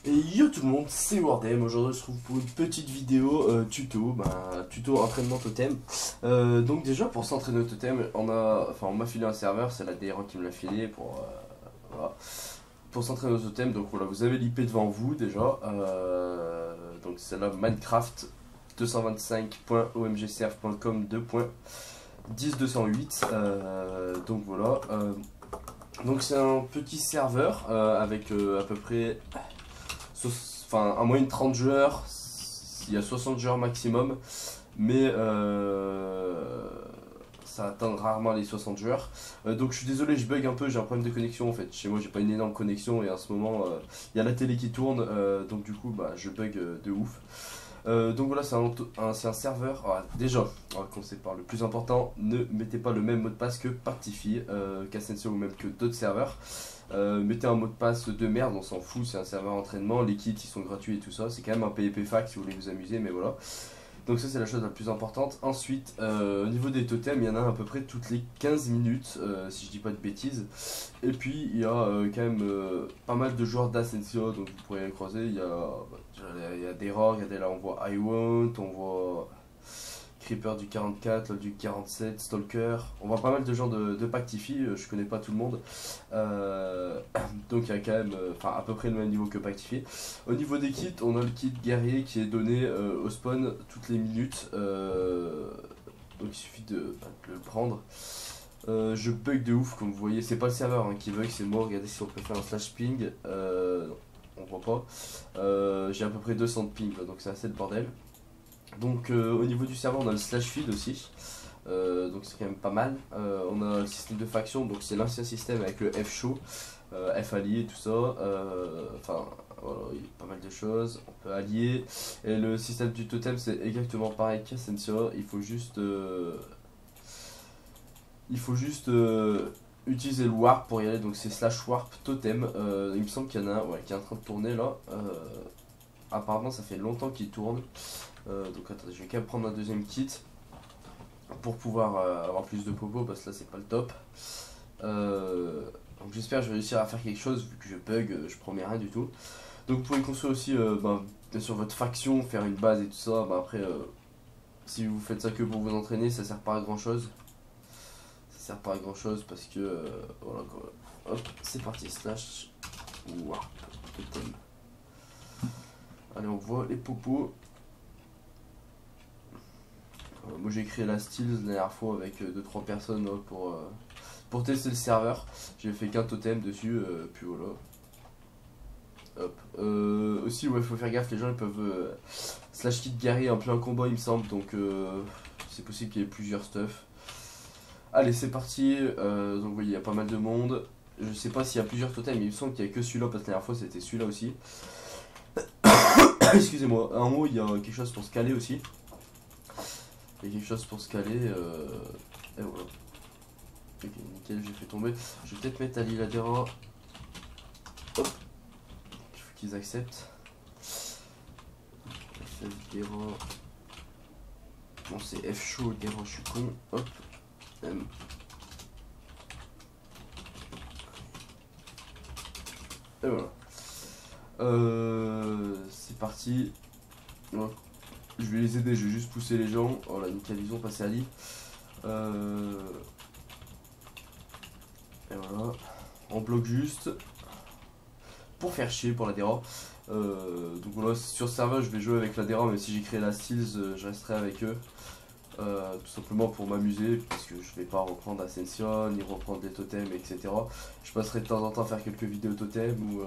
Et yo tout le monde, c'est Wardem. Aujourd'hui, on se retrouve pour une petite vidéo tuto, tuto entraînement totem. Donc déjà pour s'entraîner au totem, on m'a filé un serveur, c'est la DRO qui me l'a filé voilà, pour s'entraîner au totem. Donc voilà, vous avez l'IP devant vous déjà. Donc c'est là Minecraft 225.omgserve.com 2.10208. Donc voilà. Donc c'est un petit serveur avec à peu près en moyenne 30 joueurs, il y a 60 joueurs maximum, mais ça atteint rarement les 60 joueurs. Donc je suis désolé, je bug un peu, j'ai un problème de connexion en fait. Chez moi, j'ai pas une énorme connexion et en ce moment, il y a la télé qui tourne, donc du coup, je bug de ouf. Donc voilà, c'est un serveur. Ah, déjà, on va commencer par le plus important, ne mettez pas le même mot de passe que Pactify, qu'Ascencio ou même que d'autres serveurs. Mettez un mot de passe de merde, on s'en fout, c'est un serveur entraînement, les kits ils sont gratuits et tout ça, c'est quand même un PvP fac si vous voulez vous amuser, mais voilà. Donc ça c'est la chose la plus importante. Ensuite, au niveau des totems, il y en a à peu près toutes les 15 minutes, si je dis pas de bêtises. Et puis il y a quand même pas mal de joueurs d'Ascencio, donc vous pourrez les croiser. Il y a des rogues, là on voit I Want, on voit Creeper du 44, LOL du 47, Stalker. On voit pas mal de gens de Pactify, je connais pas tout le monde. Donc il y a quand même à peu près le même niveau que Pactify. Au niveau des kits, on a le kit guerrier qui est donné au spawn toutes les minutes. Donc il suffit de le prendre. Je bug de ouf, comme vous voyez, c'est pas le serveur qui bug, c'est moi. Regardez si on peut faire un slash ping. On voit pas. J'ai à peu près 200 de ping, donc c'est assez le bordel. Donc au niveau du serveur, on a le slash feed aussi. Donc c'est quand même pas mal. On a le système de faction, donc c'est l'ancien système avec le F show, F allié, tout ça. Voilà, il y a pas mal de choses. On peut allier. Et le système du totem, c'est exactement pareil qu'Ascencio. Il faut juste utiliser le warp pour y aller. Donc c'est slash warp totem. Il me semble qu'il y en a un qui est en train de tourner là. Apparemment, ça fait longtemps qu'il tourne. Donc attendez, je vais quand même prendre un deuxième kit pour pouvoir avoir plus de popo parce que là c'est pas le top. Donc j'espère que je vais réussir à faire quelque chose vu que je bug, je promets rien du tout. Donc vous pouvez construire aussi bien sûr votre faction, faire une base et tout ça. Après, si vous faites ça que pour vous entraîner, ça sert pas à grand chose. Ça sert pas à grand chose parce que voilà quoi. Hop, c'est parti, slash warp totem. Allez, on voit les popos. Moi j'ai créé la Steels la dernière fois avec 2-3 personnes pour tester le serveur. J'ai fait qu'un totem dessus, puis voilà. Hop. Aussi, il faut faire gaffe, les gens ils peuvent slash kit guerrier en plein combat, il me semble, donc c'est possible qu'il y ait plusieurs stuff. Allez, c'est parti. Donc vous voyez, il y a pas mal de monde. Je sais pas s'il y a plusieurs totems, mais il me semble qu'il y a que celui-là parce que la dernière fois c'était celui-là aussi. Excusez-moi, en haut il y a quelque chose pour se caler aussi. Il y a quelque chose pour se caler. Et voilà. Ok, nickel, j'ai fait tomber. Je vais peut-être mettre Ali Ladera. Hop. Il faut qu'ils acceptent. Dera. Non, c'est F chaud, Dera, je suis con. Hop. M. Et voilà. C'est parti. Ouais. Je vais les aider, je vais juste pousser les gens. Voilà, nickel, ils ont passé à l'île. Et voilà. On bloque juste. Pour faire chier pour la DERA. Donc voilà, sur ce serveur, je vais jouer avec la DERA, mais si j'ai créé la Steels, je resterai avec eux. Tout simplement pour m'amuser, parce que je vais pas reprendre Ascension, ni reprendre des totems, etc. Je passerai de temps en temps faire quelques vidéos totems ou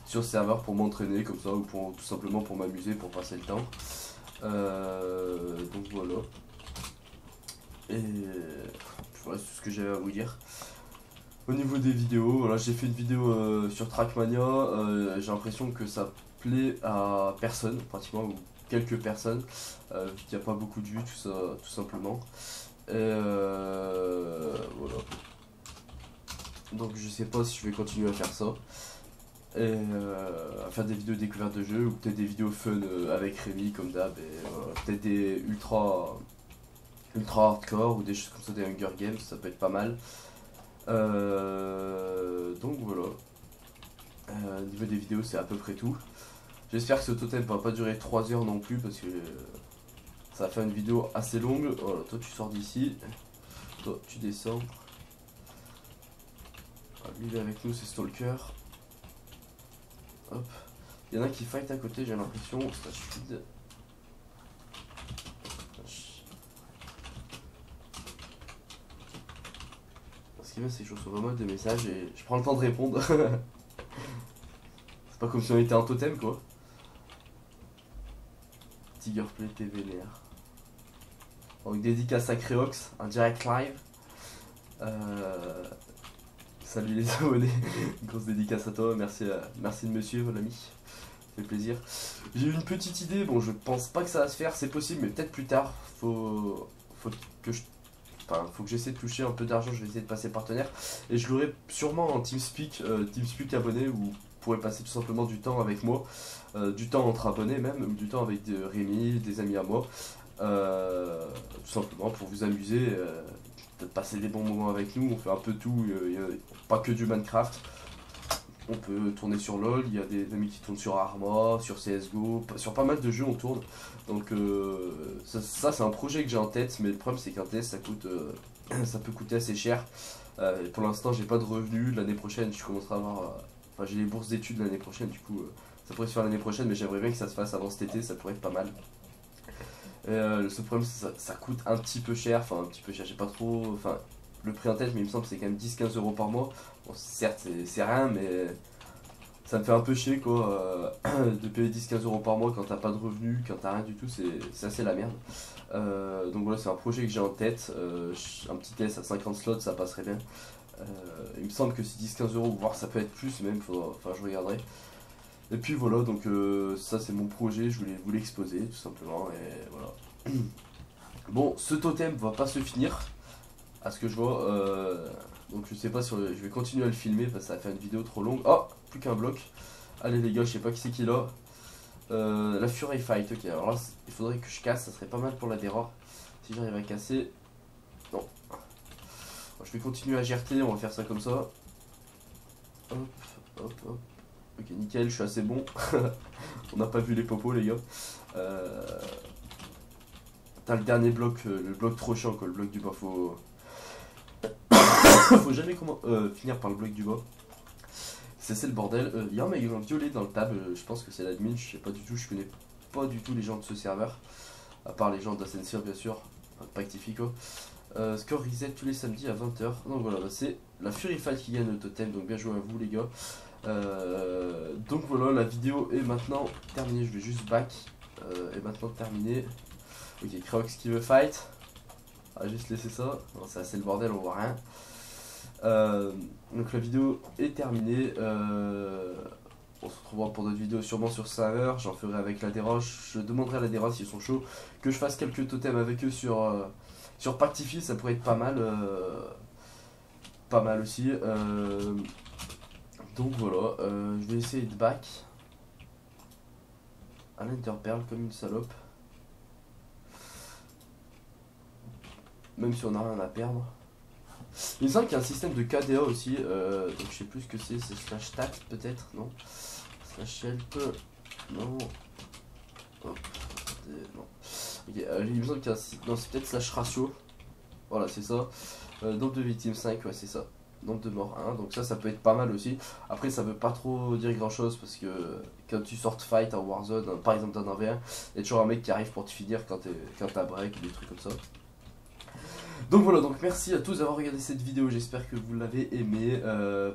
sur ce serveur pour m'entraîner comme ça, ou tout simplement pour m'amuser, pour passer le temps. Donc voilà. Et voilà, c'est tout ce que j'avais à vous dire. Au niveau des vidéos, voilà, j'ai fait une vidéo sur Trackmania, j'ai l'impression que ça plaît à personne, pratiquement, ou quelques personnes, vu qu'il n'y a pas beaucoup de vues, tout ça, tout simplement. Et voilà. Donc je sais pas si je vais continuer à faire ça. Et à faire des vidéos découvertes de jeux, ou peut-être des vidéos fun avec Rémi, comme d'hab, et peut-être des ultra hardcore, ou des choses comme ça, des Hunger Games, ça peut être pas mal. Donc voilà. Au niveau des vidéos, c'est à peu près tout. J'espère que ce totem va pas durer 3 heures non plus parce que ça va faire une vidéo assez longue. Voilà, toi tu sors d'ici. Toi tu descends. Lui il est avec nous, c'est Stalker. Hop. Il y en a qui fight à côté, j'ai l'impression. Slash feed. Ce qui est bien, c'est que je reçois vraiment des messages et je prends le temps de répondre. C'est pas comme si on était un totem quoi. Tigerplay TVNR. Donc dédicace à Créox, un direct live. Salut les abonnés, grosse dédicace à toi, merci de me suivre l'ami, ça fait plaisir. J'ai eu une petite idée, bon je pense pas que ça va se faire, c'est possible mais peut-être plus tard, faut que j'essaie de toucher un peu d'argent, je vais essayer de passer partenaire. Et je l'aurai sûrement en TeamSpeak, TeamSpeak abonné où vous pourrez passer tout simplement du temps avec moi, du temps entre abonnés même, ou du temps avec Rémi, des amis à moi. Tout simplement pour vous amuser, peut-être passer des bons moments avec nous, on fait un peu tout, pas que du Minecraft. On peut tourner sur LoL, il y a des amis qui tournent sur Arma, sur CSGO, sur pas mal de jeux on tourne. Donc ça c'est un projet que j'ai en tête, mais le problème c'est qu'un test ça coûte, ça peut coûter assez cher. Pour l'instant j'ai pas de revenus, l'année prochaine je commencerai à avoir, enfin j'ai les bourses d'études l'année prochaine, du coup ça pourrait se faire l'année prochaine, mais j'aimerais bien que ça se fasse avant cet été, ça pourrait être pas mal. Le seul problème c'est que ça coûte un petit peu cher, enfin un petit peu cher, j'ai pas trop, enfin le prix en tête, mais il me semble que c'est quand même 10-15 euros par mois. Bon certes c'est rien, mais ça me fait un peu chier quoi, de payer 10-15 euros par mois quand t'as pas de revenus, quand t'as rien du tout, c'est assez la merde. Donc voilà, c'est un projet que j'ai en tête, un petit test à 50 slots ça passerait bien. Il me semble que c'est 10-15 euros, voire ça peut être plus même, enfin je regarderai. Et puis voilà, donc ça c'est mon projet, je voulais vous l'exposer tout simplement, et voilà. Bon, ce totem va pas se finir, à ce que je vois, donc je sais pas si je vais continuer à le filmer parce que ça va faire une vidéo trop longue. Oh, plus qu'un bloc. Allez les gars, je sais pas qui c'est qui est là. La Fury Fight, ok, alors là il faudrait que je casse, ça serait pas mal pour la terror. Si j'arrive à casser. Non. Bon, je vais continuer à GRT, on va faire ça comme ça. Hop, hop, hop. Ok, nickel, je suis assez bon. On n'a pas vu les popos, les gars. T'as le dernier bloc, le bloc trop chiant, quoi. Le bloc du bas, faut jamais finir par le bloc du bas. C'est le bordel. Il y a un magasin violet dans le tab, je pense que c'est l'admin, je sais pas du tout, je connais pas du tout les gens de ce serveur. À part les gens d'Ascenseur, bien sûr. Enfin, Pactifi, quoi. Score reset tous les samedis à 20 h. Donc voilà, bah, c'est la Fury Fight qui gagne le totem, donc bien joué à vous, les gars. Donc voilà, la vidéo est maintenant terminée, je vais juste back, est maintenant terminée. Ok, Crocs qui veut fight, on va juste laisser ça, non, c'est assez le bordel, on voit rien. Donc la vidéo est terminée, on se retrouvera pour d'autres vidéos sûrement sur serveur, j'en ferai avec la Déroche, je demanderai à la Déroche s'ils sont chauds, que je fasse quelques totems avec eux sur Pactifi, ça pourrait être pas mal aussi. Donc voilà, je vais essayer de back à l'Enderpearl comme une salope. Même si on n'a rien à perdre. Il me semble qu'il y a un système de KDA aussi, donc je sais plus ce que c'est slash stat peut-être, non? Slash help, non. Hop, non. Ok, il me semble qu'il y a un... Non, c'est peut-être slash ratio. Voilà, c'est ça. Nombre de victimes 5, ouais c'est ça. Nombre de morts 1, donc ça peut être pas mal aussi. Après ça veut pas trop dire grand chose parce que quand tu sortes fight en Warzone, par exemple dans un 1v1, il y a toujours un mec qui arrive pour te finir quand t'as break ou des trucs comme ça. Donc voilà, donc merci à tous d'avoir regardé cette vidéo, j'espère que vous l'avez aimé,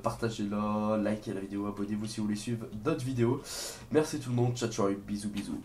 partagez-la, likez la vidéo, abonnez-vous si vous voulez suivre d'autres vidéos. Merci tout le monde, ciao ciao, bisous bisous.